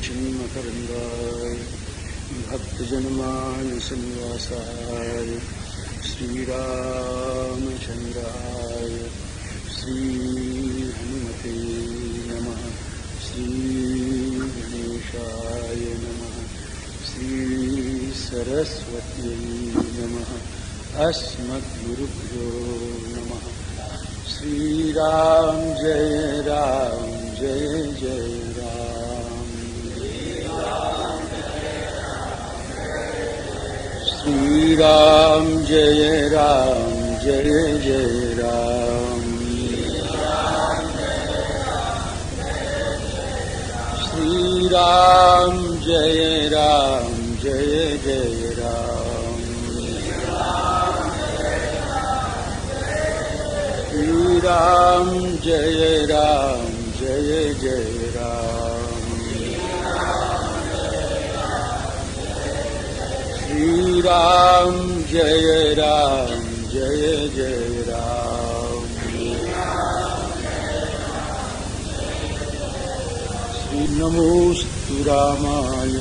चिन्मकरन्दाय भक्तजनमानसनिवासाय श्रीरामचन्द्राय श्रीहनुमते नमः। श्रीगणेशाय नमः। श्रीसरस्वत्यै नमः। अस्मद्गुरुभ्यो नमः। श्रीराम जय राम जय जय राम। श्रीराम जय राम जय जय राम। श्रीराम जय राम जय जय राम। श्रीराम जय राम जय जय राम। श्रीराम जय राम जय जय राम। श्री नमोस्तु रामाय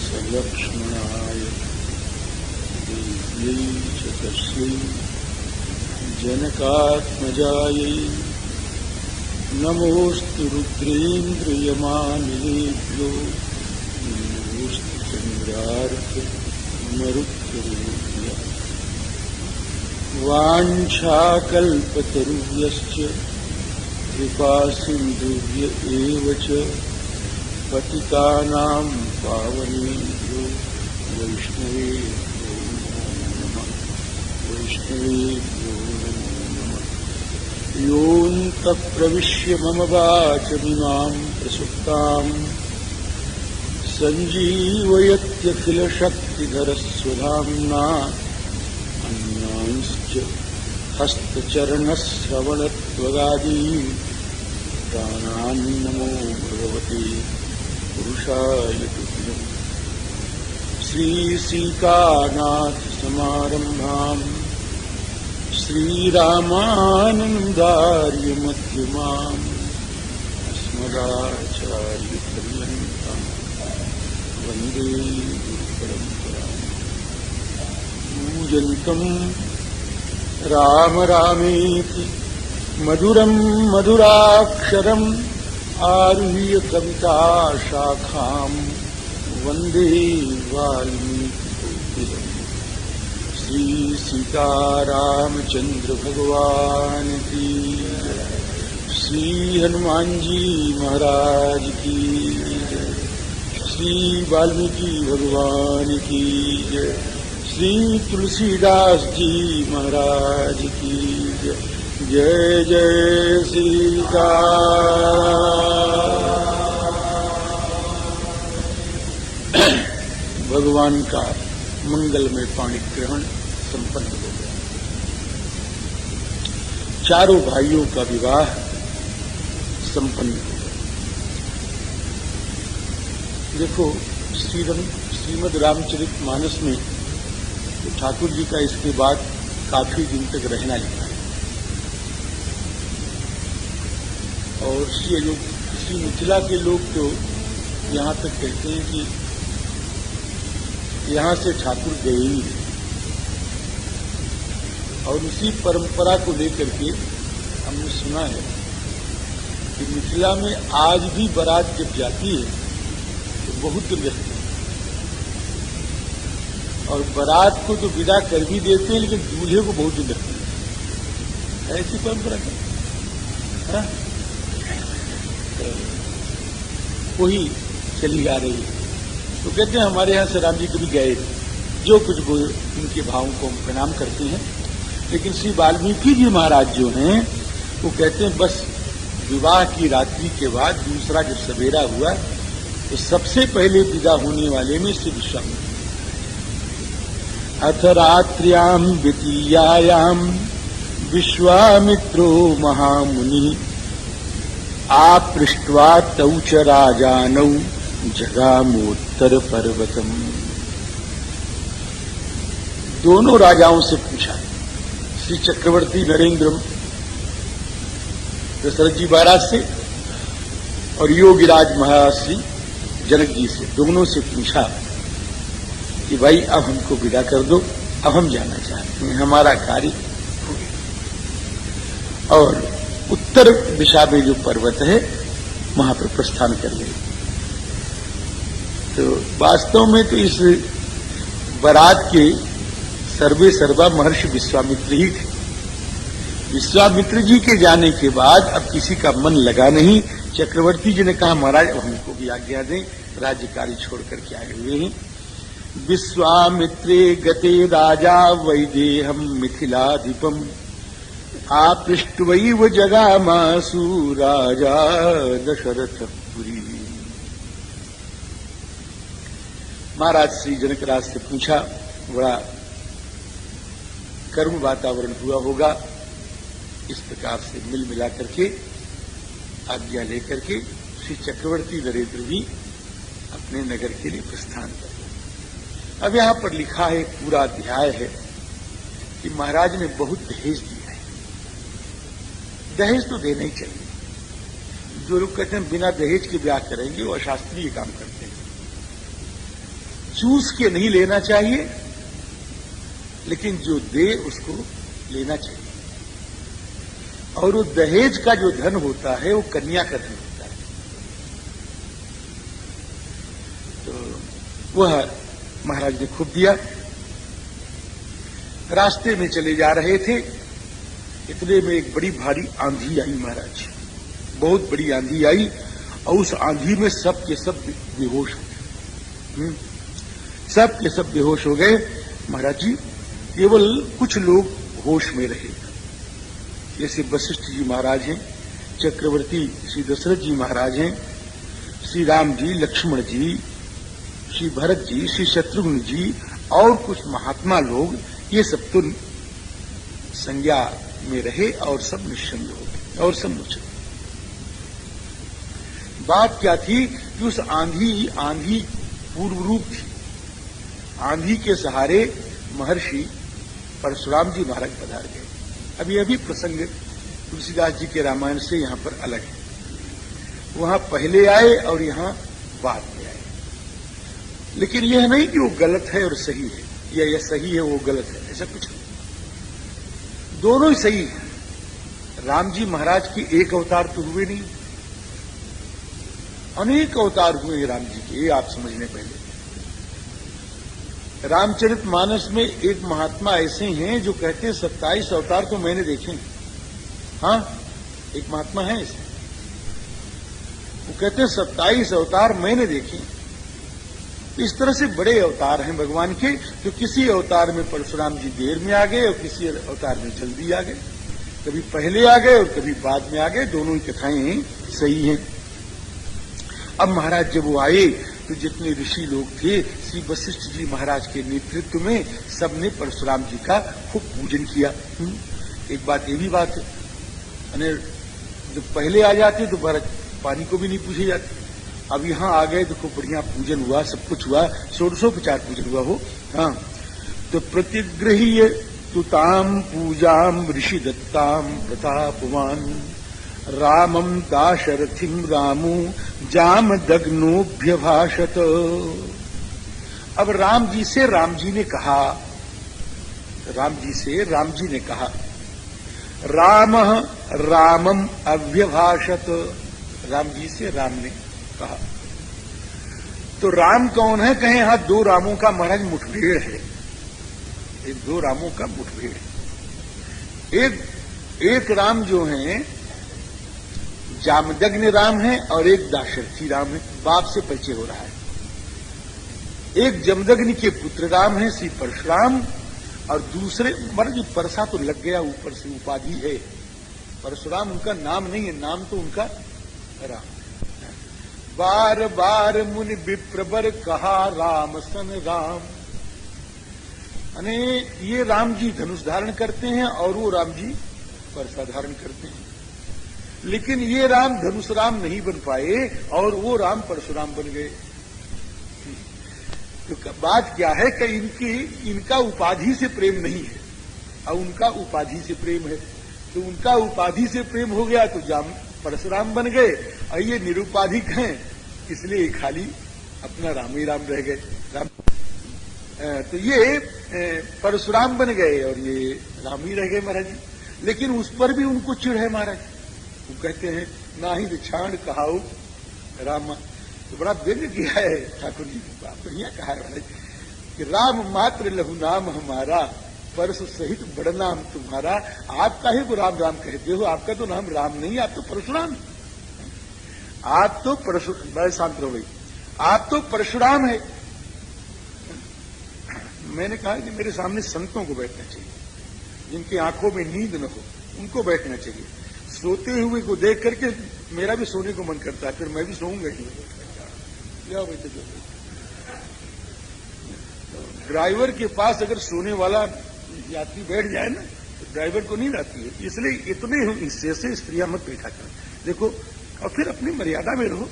सलक्ष्मणाय देव्यै च तस्यै जनकात्मजायै नमोस्तु रुद्रेन्द्रयमानिलेभ्यो नमोस्तु चन्द्रार्कमरुत्तरेभ्यः। वाञ्छाकल्पतरुभ्यश्च कृपासिन्धुभ्य एव च पतितानां पावनेभ्यो वैष्णवेभ्यो नमः। वैष्णवेभ्यो योऽन्तः प्रविश्य मम वाचमिमां प्रसुप्तां सञ्जीवयत्यखिलशक्तिधरस्वधाम्ना अन्यांश्च हस्तचरणश्रवणत्वगादीन् प्राणान्नमो भगवते पुरुषाय तुभ्यम्। श्रीसीतानाथसमारम्भाम् श्रीरामानन्दार्यमध्यमाम् अस्मदाचार्यपर्यन्ताम् वन्दे गुरुपरम्पराम्। पूजन्तम् राम रामेति मधुरं मधुराक्षरम् आरुह्य कविताशाखाम् वन्दे वाल्मीकिकोकिलम्। श्री सीतारामचंद्र भगवान की जय। श्री हनुमान जी महाराज की जय। श्री वाल्मीकि भगवान की जय। श्री तुलसीदास जी महाराज की जय। जय जय सीताराम। भगवान का मंगलमय पाणी ग्रहण संपन्न हो गया। चारों भाइयों का विवाह संपन्न हो गया। देखो श्रीमद् रामचरितमानस में तो ठाकुर जी का इसके बाद काफी दिन तक रहना लिखा है। और श्री मिथिला के लोग तो यहाँ तक कहते हैं कि यहाँ से ठाकुर गए ही नहीं। और उसी परंपरा को लेकर के हमने सुना है कि मिथिला में आज भी बारात जब जाती है तो बहुत दूर रहती है। और बारात को तो विदा कर भी देते हैं लेकिन दूल्हे को बहुत दूर रखते हैं। ऐसी परंपरा क्या वही चली आ रही है। तो कहते हैं हमारे यहाँ से राम जी कभी गए जो कुछ वो इनके भावों को हम प्रणाम करते हैं। लेकिन श्री वाल्मीकि जी महाराज जो हैं वो कहते हैं बस विवाह की रात्रि के बाद दूसरा जब सवेरा हुआ तो सबसे पहले विदा होने वाले में श्री विश्वामित्र। अथ रात्र्याम द्वितीयायाम विश्वामित्रो महामुनि आपृष्ट्वा तौ च राजानौ जगामोत्तर पर्वतम। दोनों राजाओं से पूछा। श्री चक्रवर्ती नरेंद्र दशरथ जी महाराज से और योगीराज महाराज श्री जनक जी से दोनों से पूछा कि भाई अब हमको विदा कर दो, अब हम जाना चाहते हैं, हमारा कार्य हो गया। और उत्तर दिशा में जो पर्वत है वहां पर प्रस्थान कर गए। तो वास्तव में तो इस बारात के सर्वे सर्वा महर्षि विश्वामित्र ही थे। विश्वामित्र जी के जाने के बाद अब किसी का मन लगा नहीं। चक्रवर्ती जी ने कहा महाराज अब हमको भी आज्ञा दें, राज्य कार्य छोड़ करके आए हुए हैं। विश्वामित्रे गते राजा वैदेहम मिथिलाधिपम आपृष्टवैव जगामासु राजा दशरथपुरी। महाराज श्री जनकराज से पूछा, बड़ा कर्म वातावरण हुआ होगा। इस प्रकार से मिल मिला करके आज्ञा लेकर के श्री चक्रवर्ती नरेंद्र भी अपने नगर के लिए प्रस्थान कर गए। अब यहां पर लिखा है, पूरा अध्याय है कि महाराज ने बहुत दहेज दिया है। दहेज तो देना ही चाहिए। जो लोग कहते हैं बिना दहेज के ब्याह करेंगे वो अशास्त्रीय काम करते हैं। चूस के नहीं लेना चाहिए, लेकिन जो दे उसको लेना चाहिए। और वो दहेज का जो धन होता है वो कन्या का धन होता है। तो वह महाराज ने खूब दिया। रास्ते में चले जा रहे थे, इतने में एक बड़ी भारी आंधी आई महाराज, बहुत बड़ी आंधी आई। और उस आंधी में सब के सब बेहोश हो गए। सब के सब बेहोश हो गए। महाराज जी केवल कुछ लोग होश में रहे, जैसे वशिष्ठ जी महाराज हैं, चक्रवर्ती श्री दशरथ जी महाराज हैं, श्री राम जी, लक्ष्मण जी, श्री भरत जी, श्री शत्रुघ्न जी और कुछ महात्मा लोग, ये सब तो संज्ञा में रहे और सब निश्चिंत हो गए और सब मुझे। बात क्या थी कि उस आंधी पूर्व रूप थी। आंधी के सहारे महर्षि परशुराम जी महाराज पधार गए। अब यह भी प्रसंग तुलसीदास जी के रामायण से यहां पर अलग है। वहां पहले आए और यहां बाद में आए। लेकिन यह नहीं कि वो गलत है और सही है, या यह सही है वो गलत है, ऐसा कुछ नहीं। दोनों ही सही है। राम जी महाराज की एक अवतार तो हुए नहीं, अनेक अवतार हुए हैं राम जी के, ये आप समझने पहले। रामचरितमानस में एक महात्मा ऐसे हैं जो कहते हैं 27 अवतार तो मैंने देखे। हाँ, एक महात्मा है ऐसे, वो कहते हैं 27 अवतार मैंने देखे। इस तरह से बड़े अवतार हैं भगवान के। तो किसी अवतार में परशुराम जी देर में आ गए और किसी अवतार में जल्दी आ गए, कभी पहले आ गए और कभी बाद में आ गए। दोनों ही कथाएं सही हैं। अब महाराज जब वो आए तो जितने ऋषि लोग थे श्री वशिष्ठ जी महाराज के नेतृत्व में सबने परशुराम जी का खूब पूजन किया। एक बात ये भी बात है, जब पहले आ जाते तो पानी को भी नहीं पूछे जाते। अब यहाँ आ गए तो खूब बढ़िया पूजन हुआ, सब कुछ हुआ, षोडशोपचार पूजन हुआ हो। हाँ, तो प्रतिगृह्य तुताम पूजाम ऋषि दत्ताम प्रतापवान रामम दाशरथिम रामो जामदग्नोऽभ्यभाषत। अब राम जी से राम जी ने कहा, रामः रामम अभ्यभाषत। राम जी से राम ने कहा। तो राम कौन है? कहें यहां दो रामों का महाराज मुठभेड़ है। दो रामों का मुठभेड़। एक राम जो है जामदग्न राम है और एक दाशरथी राम है, बाप से परिचय हो रहा है। एक जमदग्नि के पुत्र राम है श्री परशुराम, और दूसरे मतलब परसा तो लग गया ऊपर से, उपाधि है। परशुराम उनका नाम नहीं है, नाम तो उनका राम। बार बार मुनि विप्रवर कहा राम सन राम। अने ये राम जी धनुष धारण करते हैं और वो राम जी परसा धारण करते हैं। लेकिन ये राम धनुष राम नहीं बन पाए और वो राम परशुराम बन गए। तो बात क्या है कि इनका उपाधि से प्रेम नहीं है और उनका उपाधि से प्रेम है। तो उनका उपाधि से प्रेम हो गया तो परशुराम बन गए और ये निरुपाधिक हैं, इसलिए खाली अपना राम ही राम रह गए। राम तो ये परशुराम बन गए और ये राम ही रह गए महाराज जी। लेकिन उस पर भी उनको चिढ़ है महाराज। वो कहते हैं ना ही विछाण कहाऊ राम, तो बड़ा व्यंग किया है ठाकुर जी ने, बात बढ़िया कहा है महाराज कि राम मात्र लहु नाम हमारा, परशु सहित बड़ नाम तुम्हारा। आप काहे को राम राम कहते हो? आपका तो नाम राम नहीं, आप तो परशुराम, आप तो बड़े शांत रहो भाई, आप तो परशुराम है। मैंने कहा कि मेरे सामने संतों को बैठना चाहिए, जिनकी आंखों में नींद न हो, उनको बैठना चाहिए। सोते हुए को देख करके मेरा भी सोने को मन करता है, फिर मैं भी सोऊंगा ही। जाओ भाई, तो ड्राइवर के पास अगर सोने वाला यात्री बैठ जाए ना, तो ड्राइवर को नींद आती है। इसलिए इतने हिस्से से स्त्रियां मत बैठा करें, देखो, और फिर अपनी मर्यादा में रहो।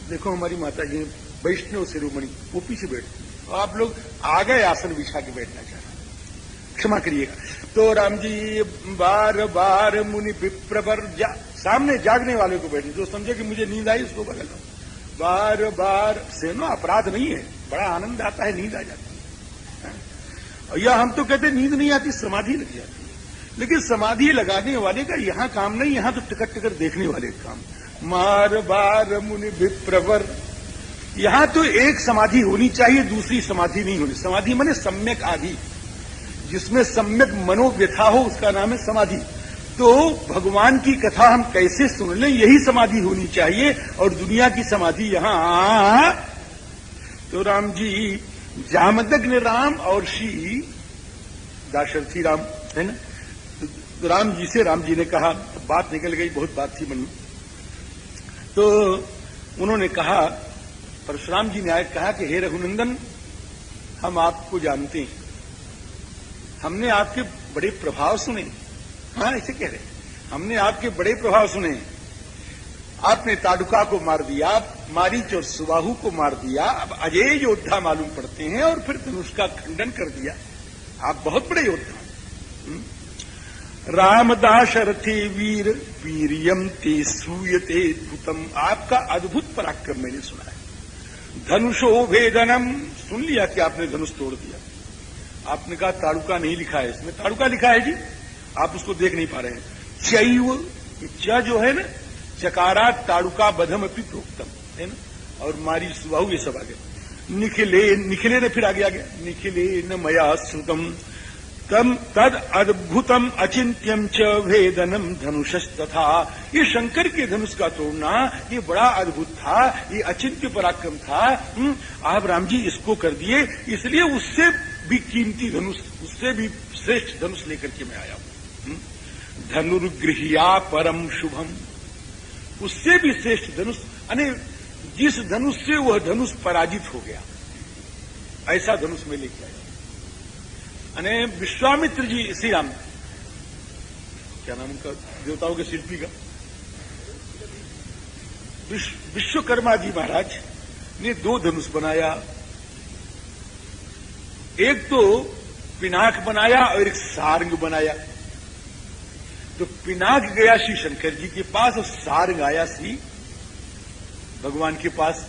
देखो हमारी माता जी वैष्णव शिरोमणि, वो पीछे बैठती, और आप लोग आगे आसन बिछा के बैठना चाह रहे, क्षमा करिएगा। तो राम जी बार बार मुनि विप्रवर सामने जागने वाले को बैठे, जो समझे कि मुझे नींद आई उसको बगल लो। बार बार सेना अपराध नहीं है, बड़ा आनंद आता है, नींद आ जाती है। या हम तो कहते नींद नहीं आती, समाधि लग जाती है। लेकिन समाधि लगाने वाले का यहां काम नहीं, यहां तो टिकट टिकट देखने वाले का काम। मार बार मुनि विप्रवर, यहां तो एक समाधि होनी चाहिए, दूसरी समाधि नहीं होनी। समाधि माने सम्यक आदि, जिसमें सम्यक मनोव्यथा हो, उसका नाम है समाधि। तो भगवान की कथा हम कैसे सुन लें, यही समाधि होनी चाहिए, और दुनिया की समाधि यहां। तो राम जी जामदग्न राम और श्री दाशरथी राम है ना। तो राम जी से राम जी ने कहा, बात निकल गई, बहुत बात थी मन में। तो उन्होंने कहा, परशुराम जी ने आए कहा कि हे रघुनंदन, हम आपको जानते हैं, हमने आपके बड़े प्रभाव सुने। हाँ, ऐसे कह रहे, हमने आपके बड़े प्रभाव सुने। आपने ताडुका को मार दिया, मारीच और सुबाहु को मार दिया, अब अजय योद्धा मालूम पड़ते हैं, और फिर धनुष का खंडन कर दिया। आप बहुत बड़े योद्धा। रामदाशरथी वीर वीरियम ते सूयते अद्भुतम, आपका अद्भुत पराक्रम मैंने सुना है। धनुषो भेदनम, सुन लिया कि आपने धनुष तोड़ दिया। आपने कहा ताड़ुका नहीं लिखा है, इसमें ताड़ुका लिखा है जी, आप उसको देख नहीं पा रहे हैं। चैव, च जो है ना, चकारा ताड़ुका बधम अपनी प्रोक्तम है ना, और मारी सुबाहु, ये सब आ गया। निखिले, निखिले ने फिर आगे आ गया, निखिले न मया श्रुतम तम तद अद्भुतम अचिंत्यम च भेदनम धनुषस् तथा, ये शंकर के धनुष का तोड़ना ये बड़ा अद्भुत था, ये अचिंत्य पराक्रम था। आप राम जी इसको कर दिए, इसलिए उससे भी कीमती धनुष, उससे भी श्रेष्ठ धनुष लेकर के मैं आया हूं। धनुर्गृहिया परम शुभम, उससे भी श्रेष्ठ धनुष, यानी जिस धनुष से वह धनुष पराजित हो गया, ऐसा धनुष में लेके आया। अने विश्वामित्र जी, श्री राम, क्या नाम उनका, देवताओं के शिल्पी का, विश्वकर्मा जी महाराज ने दो धनुष बनाया। एक तो पिनाक बनाया और एक सारंग बनाया। तो पिनाक गया श्री शंकर जी के पास और सारंग आया श्री भगवान के पास।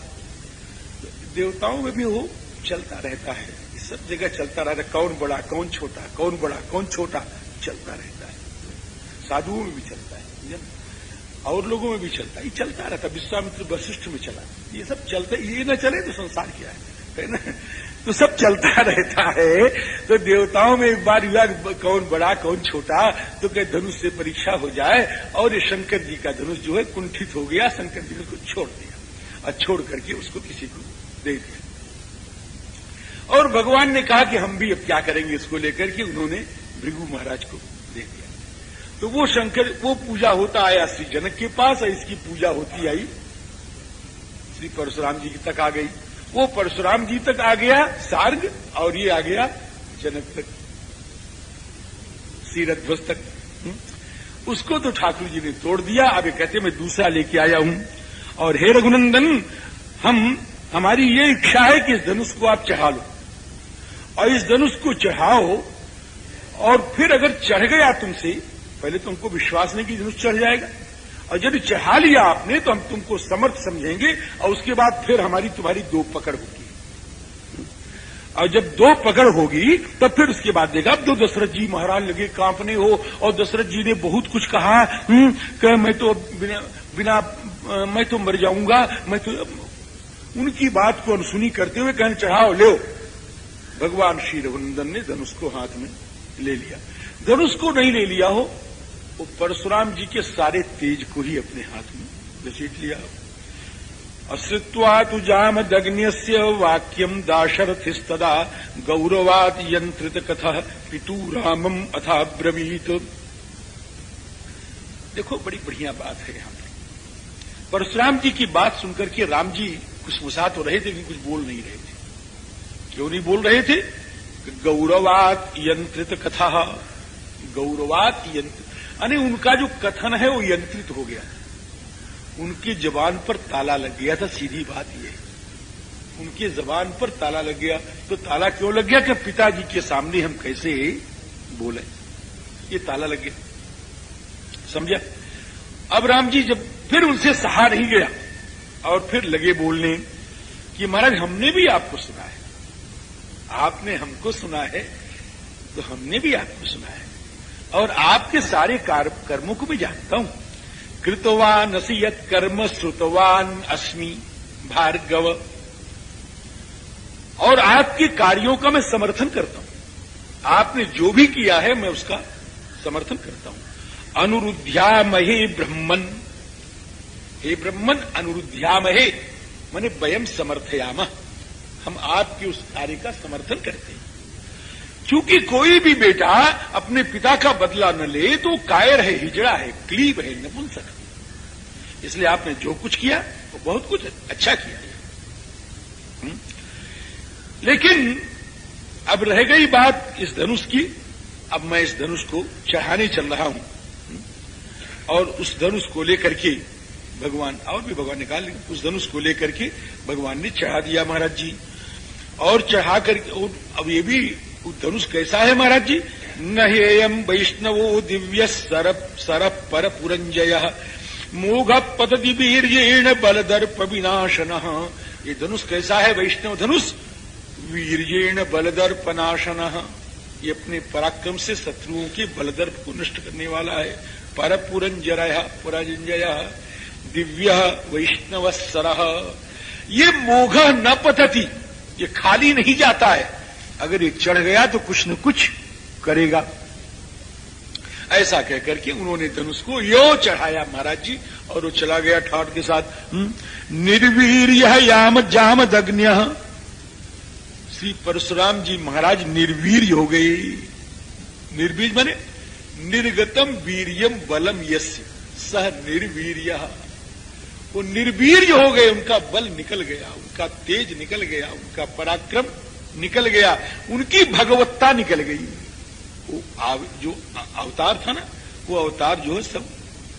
देवताओं में भी वो चलता रहता है, सब जगह चलता रहता है, कौन बड़ा कौन छोटा, कौन बड़ा कौन छोटा, चलता रहता है। साधुओं में भी चलता है, और लोगों में भी चलता है, ये चलता रहता है। विश्वामित्र वशिष्ठ में चला, ये सब चलता, ये न चले तो संसार क्या है ना। तो सब चलता रहता है। तो देवताओं में एक बार हुआ कौन बड़ा कौन छोटा, तो क्या धनुष से परीक्षा हो जाए, और ये शंकर जी का धनुष जो है कुंठित हो गया, शंकर जी ने उसको छोड़ दिया, और छोड़ करके उसको किसी को दे दिया। और भगवान ने कहा कि हम भी अब क्या करेंगे इसको लेकर के, उन्होंने भृगु महाराज को दे दिया। तो वो शंकर, वो पूजा होता आया श्री जनक के पास, और इसकी पूजा होती आई श्री परशुराम जी तक आ गई। वो परशुराम जी तक आ गया सार्ग, और ये आ गया जनक तक, सीरध्वज तक। उसको तो ठाकुर जी ने तोड़ दिया। अब ये कहते मैं दूसरा लेके आया हूं, और हे रघुनंदन, हमारी ये इच्छा है कि इस धनुष को आप चढ़ा लो, और इस धनुष को चढ़ाओ, और फिर अगर चढ़ गया तुमसे, पहले तुमको विश्वास नहीं कि धनुष चढ़ जाएगा, और यदि चढ़ा लिया आपने तो हम तुमको समर्थ समझेंगे और उसके बाद फिर हमारी तुम्हारी दो पकड़ होगी। और जब दो पकड़ होगी तब फिर उसके बाद देखा। अब तो दशरथ जी महाराज लगे कांपने हो और दशरथ जी ने बहुत कुछ कहा कि मैं तो बिना मैं तो मर जाऊंगा, मैं तो उनकी बात को अनसुनी करते हुए कहने चढ़ाओ ले। भगवान श्री रघुनंदन ने धनुष को हाथ में ले लिया। धनुष को नहीं ले लिया हो, वो परशुराम जी के सारे तेज को ही अपने हाथ में घसीट लिया। अश्रित्वातु जामदग्न्यस्य वाक्यम दाशरथिस्तदा गौरवात् यंत्रित कथा पितु रामम अथाब्रवीत। देखो बड़ी बढ़िया बात है यहां पर। परशुराम जी की बात सुनकर के राम जी खुशमुसा तो रहे थे लेकिन कुछ बोल नहीं रहे थे। क्यों नहीं बोल रहे थे? गौरवात् यंत्रित कथा, गौरवात् यंत्रित यानी उनका जो कथन है वो यंत्रित हो गया, उनकी जबान पर ताला लग गया था। सीधी बात ये, उनकी जबान पर ताला लग गया। तो ताला क्यों लग गया कि पिताजी के सामने हम कैसे बोले, ये ताला लग गया, समझा। अब राम जी जब फिर उनसे सहा नहीं गया और फिर लगे बोलने कि महाराज हमने भी आपको सुना है, आपने हमको सुना है तो हमने भी आपको सुना है और आपके सारे कर्मों को भी जानता हूं। कृतवान असि यत् कर्म श्रुतवान अस्मि भार्गव, और आपके कार्यों का मैं समर्थन करता हूं। आपने जो भी किया है मैं उसका समर्थन करता हूं। अनुरुध्यामहे ब्रह्मन्, हे ब्रह्मन अनुरुध्यामहे माने वयम समर्थयामः, हम आपके उस कार्य का समर्थन करते हैं। क्योंकि कोई भी बेटा अपने पिता का बदला न ले तो कायर है, हिजड़ा है, क्लीब है, नपुंसक है। इसलिए आपने जो कुछ किया वो बहुत कुछ अच्छा किया। लेकिन अब रह गई बात इस धनुष की। अब मैं इस धनुष को चढ़ाने चल रहा हूं और उस धनुष को लेकर के भगवान, और भी भगवान निकाल, उस धनुष को लेकर के भगवान ने चढ़ा दिया महाराज जी। और चढ़ा कर अब ये भी धनुष कैसा है महाराज जी? न हेयम वैष्णवो दिव्य सरप पर पुरंजय मोघ पतति वीर्येण बलदर्प विनाशनः। ये धनुष कैसा है? वैष्णव धनुष वीर्येण बलदर्प नाशनः, ये अपने पराक्रम से शत्रुओं के बलदर्प को नष्ट करने वाला है। पर पुरंजय पुरंजय दिव्य वैष्णव सरः, ये मोघ न पतति, ये खाली नहीं जाता है, अगर ये चढ़ गया तो कुछ न कुछ करेगा। ऐसा कहकर के उन्होंने धनुष को यो चढ़ाया महाराज जी और वो चला गया ठाट के साथ। निर्वीर्य याम जामदग्न्य, श्री परशुराम जी महाराज निर्वीर्य हो गए। निर्वीर्य माने निर्गतम वीर्यम बलम यस्य सह निर्वीर्य, वो निर्वीर्य हो गए, उनका बल निकल गया, उनका तेज निकल गया, उनका पराक्रम निकल गया, उनकी भगवत्ता निकल गई। वो जो अवतार था ना, वो अवतार जो है सब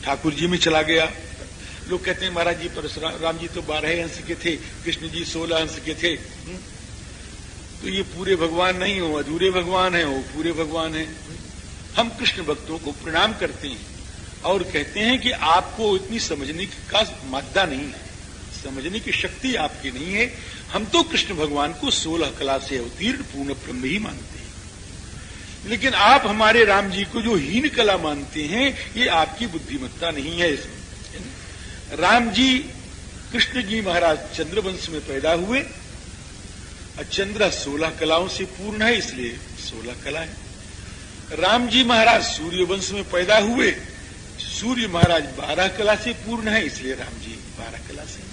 ठाकुर जी में चला गया। लोग कहते हैं महाराज जी परशुराम जी तो 12 अंश के थे, कृष्ण जी 16 अंश के थे। तो ये पूरे भगवान नहीं हो, अधूरे भगवान है, वो पूरे भगवान है। हम कृष्ण भक्तों को प्रणाम करते हैं और कहते हैं कि आपको इतनी समझने का मादा नहीं है, समझने की शक्ति आपकी नहीं है। हम तो कृष्ण भगवान को 16 कला से अवतीर्ण पूर्ण ब्रह्म ही मानते हैं, लेकिन आप हमारे राम जी को जो हीन कला मानते हैं, ये आपकी बुद्धिमत्ता नहीं है। इसमें राम जी कृष्ण जी महाराज चंद्रवंश में पैदा हुए और चंद्र 16 कलाओं से पूर्ण है, इसलिए 16 कला है। राम जी महाराज सूर्यवंश में पैदा हुए, सूर्य महाराज 12 कला से पूर्ण है, इसलिए राम जी 12 कला से।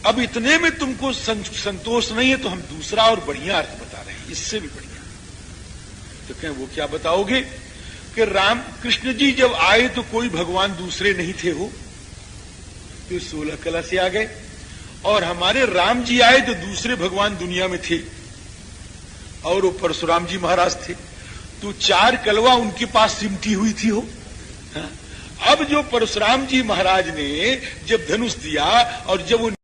अब इतने में तुमको संतोष नहीं है तो हम दूसरा और बढ़िया अर्थ बता रहे हैं, इससे भी बढ़िया। तो कहें वो क्या बताओगे? कि राम कृष्ण जी जब आए तो कोई भगवान दूसरे नहीं थे, हो तो 16 कला से आ गए, और हमारे राम जी आए तो दूसरे भगवान दुनिया में थे और वो परशुराम जी महाराज थे, तो 4 कलवा उनके पास सिमटी हुई थी हो। अब जो परशुराम जी महाराज ने जब धनुष दिया और जब